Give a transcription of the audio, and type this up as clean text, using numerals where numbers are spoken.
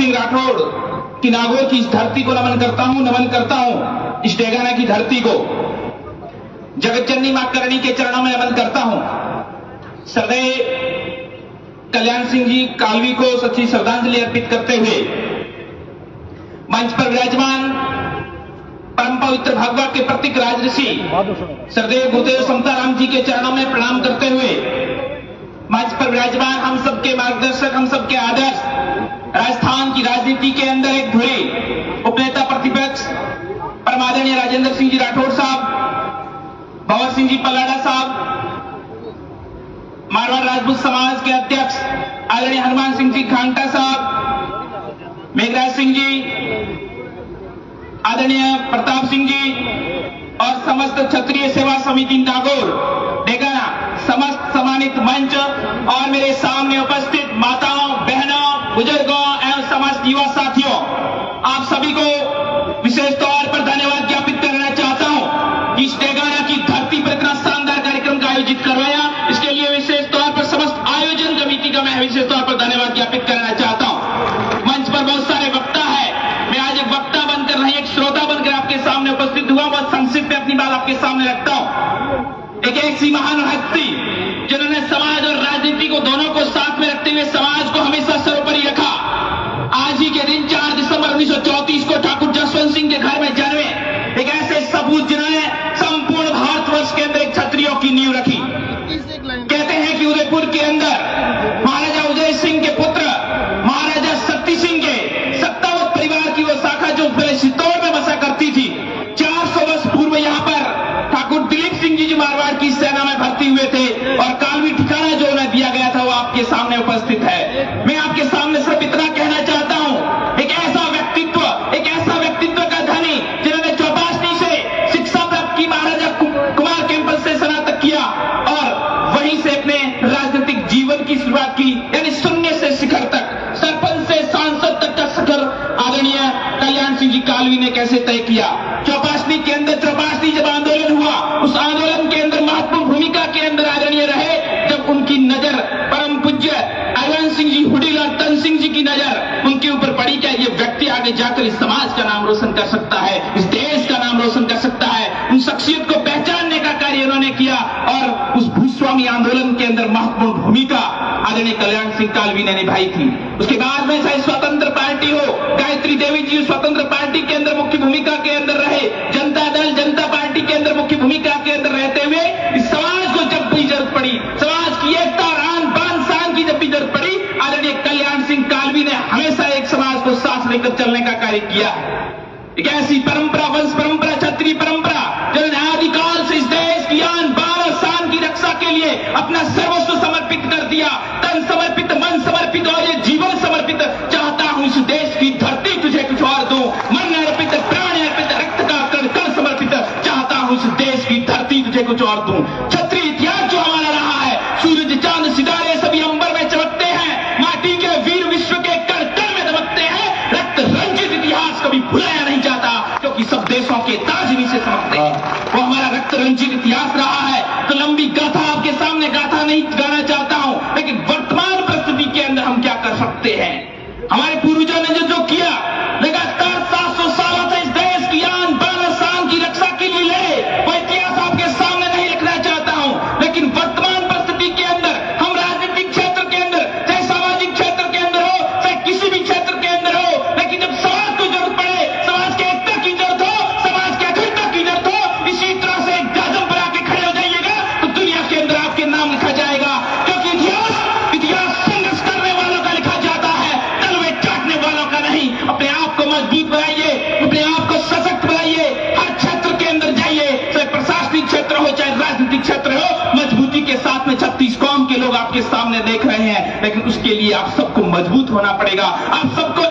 सिंह राठौड़ की नागौर की इस धरती को नमन करता हूं, इस डेगाना की धरती को जगत जननी मां करणी के चरणों में नमन करता हूं। सरदेय कल्याण सिंह जी कालवी को सच्ची श्रद्धांजलि अर्पित करते हुए मंच पर विराजमान परम पवित्र भगवा के प्रतीक राजऋषि सरदेय गुरुदेव समताराम जी के चरणों में प्रणाम करते हुए मंच पर विराजमान हम सबके मार्गदर्शक, हम सबके आदर्श, राजस्थान की राजनीति के अंदर एक धुरी उपनेता प्रतिपक्ष परम आदरणीय राजेंद्र सिंह जी राठौड़ साहब, भंवर सिंह जी पलाड़ा साहब, मारवाड़ राजपूत समाज के अध्यक्ष आदरणीय हनुमान सिंह जी खांटा साहब, मेघराज सिंह जी, आदरणीय प्रताप सिंह जी और समस्त क्षत्रिय सेवा समिति नागौर डेगाना, समस्त सम्मानित मंच और मेरे सामने उपस्थित माताओं, बहनों, बुजुर्गों एवं समस्त युवा साथियों, आप सभी को विशेष तौर पर धन्यवाद ज्ञापित करना चाहता हूं कि इस डेगाना की धरती पर इतना शानदार कार्यक्रम का आयोजित करवाया। इसके लिए विशेष तौर पर समस्त आयोजन कमेटी का मैं विशेष तौर पर धन्यवाद ज्ञापित करना चाहता हूं। मंच पर बहुत सारे वक्ता है, मैं आज एक वक्ता बनकर नहीं एक श्रोता बनकर आपके सामने उपस्थित हुआ। बहुत संक्षिप्त में अपनी बात आपके सामने रखता हूं। एक ऐसी महान हस्ती जिन्होंने समाज और राजनीति को दोनों को साथ में रखते हुए समाज को हमेशा सर्वोपरि रखा। आज ही के दिन 4 दिसंबर 1934 को ठाकुर जसवंत सिंह के घर में जन्मे एक ऐसे सपूत जिन्होंने संपूर्ण भारतवर्ष के अंदर एक क्षत्रियों की नींव रखी। कहते हैं कि उदयपुर के अंदर महाराजा उदय सिंह के पुत्र महाराजा शक्ति सिंह के सत्तावत परिवार की वो शाखा जो पहले चित्तौड़ में बसा करती थी, 400 वर्ष पूर्व यहां पर ठाकुर दिलीप सिंह जी जो मारवाड़ की सेना में भर्ती हुए थे और कालवी ठिकाना जो उन्हें दिया गया था वो आपके सामने उपस्थित है। मैं आपके सामने सिर्फ इतना कहना चाहता हूं, एक ऐसा व्यक्तित्व का धनी जिन्होंने चौपासनी से शिक्षा प्राप्त की, महाराजा कुमार कैंपस से स्नातक किया और वहीं से अपने राजनीतिक जीवन की शुरुआत की, यानी शून्य से शिखर तक, सरपंच से सांसद तक का शिखर आदरणीय कल्याण सिंह जी कालवी ने कैसे तय किया। चौपासनी के अंदर चौपासनी जब आंदोलन हुआ, उस आंदोलन के अंदर महत्वपूर्ण भूमिका के अंदर आदरणीय रहे। जब उनकी नजर परम पूज्य अरविंद सिंह जी हुडिल और तन सिंह जी की नजर उनके ऊपर पड़ी, क्या ये व्यक्ति आगे जाकर इस समाज का नाम रोशन कर सकता है, इस देश का नाम रोशन कर सकता है, उन शख्सियत को पहचानने का कार्य उन्होंने किया और उस भूस्वामी आंदोलन के अंदर महत्वपूर्ण भूमिका आदरणीय कल्याण सिंह कालवी ने निभाई थी। उसके बाद में चाहे स्वतंत्र पार्टी हो, गायत्री देवी जी स्वतंत्र पार्टी के अंदर मुख्य भूमिका के अंदर रहे, जनता दल जनता पार्टी के अंदर मुख्य भूमिका के अंदर रहते हुए इस समाज को जब भी जरूरत पड़ी, समाज की एकता और आन बान शान की जब भी जरूरत पड़ी, आदरणीय कल्याण सिंह कालवी ने हमेशा एक समाज को साथ लेकर चलने का कार्य किया। एक ऐसी परंपरा, वंश परंपरा, क्षत्रिय परंपरा जिन्होंने आदिकाल से इस देश की आन बान और शान की रक्षा के लिए अपना सर्वस्व समर्पित कर दिया, तन समर्पित, मन समर्पित और ये जीवन समर्पित। चाहता हूं इस देश की धरती तुझे कुछ और दूं, मन अर्पित, प्राण अर्पित, रक्त का कण कण समर्पित। चाहता हूं इस देश की धरती तुझे कुछ और दूं। क्षत्रिय इतिहास जो हमारा रहा है, सूरज चांद सितारे सभी अंबर में चमकते हैं, माटी के वीर विश्व के कण कण में दमकते हैं। रक्त रंजित इतिहास कभी भुलाया नहीं जाता, क्योंकि सब देशों के ताज इन्हीं से चमकते हैं। वो हमारा रक्त रंजित इतिहास रहा है। तो लंबी गाथा आपके सामने गाथा नहीं गाना चाहता हूं, लेकिन वर्तमान परिस्थिति के अंदर हम क्या कर सकते हैं। हमारे पूर्वजों ने जो किया, लगातार 700 सालों से इस देश की आन बान और शान की रक्षा के लिए लड़े, वो इतिहास आपके सामने नहीं रखना चाहता हूं। लेकिन वर्तमान परिस्थिति के अंदर हम राजनीतिक क्षेत्र के अंदर, चाहे सामाजिक क्षेत्र के अंदर हो, चाहे किसी भी क्षेत्र के अंदर हो, लेकिन जब समाज को जरूरत पड़े, समाज के एकता की जरूरत हो, समाज की अखंडता की जरूरत हो, इसी तरह से एक जाजम पर आके खड़े हो जाइएगा तो दुनिया के अंदर आपके नाम लिखा जाएगा। क्योंकि इतिहास संघर्ष करने वालों का लिखा जाता है, तलवे चाटने वालों का नहीं। अपने आप को मजबूत बनाइए, अपने आप को सशक्त बनाइए, हर क्षेत्र के अंदर जाइए, चाहे प्रशासनिक क्षेत्र हो चाहे राजनीतिक क्षेत्र हो, मजबूती के साथ में 36 कौम के लोग आपके सामने देख रहे हैं। लेकिन उसके लिए आप सबको मजबूत होना पड़ेगा, आप सबको